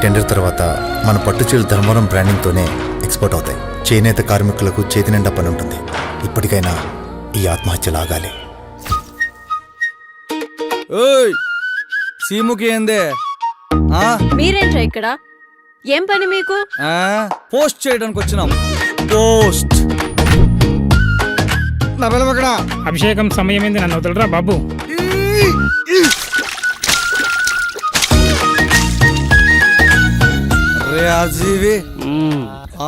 Tender తర్వాత మన పట్టుచీరలు Dharmavaram బ్రాండింగ్తోనే export అవుతాయి. చేనేత కార్మికులకు చేతి నిండా పని ఉంటుంది. ఇప్పటికైనా ఈ ఆత్మహత్యలు ఆగాలి. ఓయ్ సీముకి ఏందే? మీరేంట్రా ఇక్కడ? ఏం పని మీకు? పోస్ట్ చేయడానికి వచ్చినాం. పోస్ట్ అభిషేకం సమయమైంది, నన్ను వదలరా బాబు. రే అజీవి,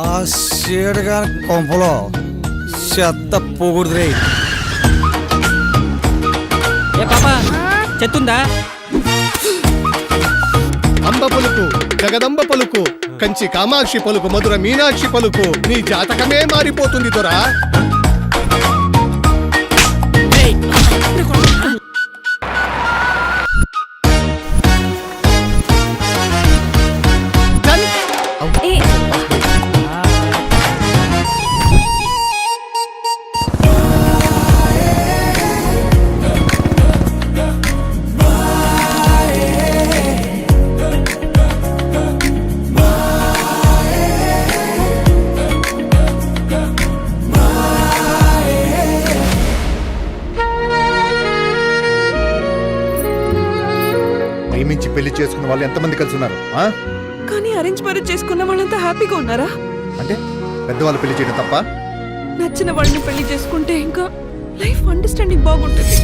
ఆ షేడ్గా కొంపలో చెత్త పోకూడదు. ఏ పాపా చెత్తుందా? అంబ పలుకు, జగదంబ పలుకు, కంచి కామాక్షి పలుకు, మధుర మీనాక్షి పలుకు, నీ జాతకమే మారిపోతుంది దొరా. ప్రేమించి పెళ్లి చేసుకున్న వాళ్ళు ఎంతమంది కలిసి ఉన్నారు? కానీ అరేంజ్ మ్యారేజ్ చేసుకున్న వాళ్ళంతా హ్యాపీగా ఉన్నారా? అంటే పెద్దవాళ్ళు పెళ్లి చేయడం తప్ప? నచ్చిన వాళ్ళని పెళ్లి చేసుకుంటే ఇంకా లైఫ్ అండర్స్టాండింగ్ బాగుంటుంది.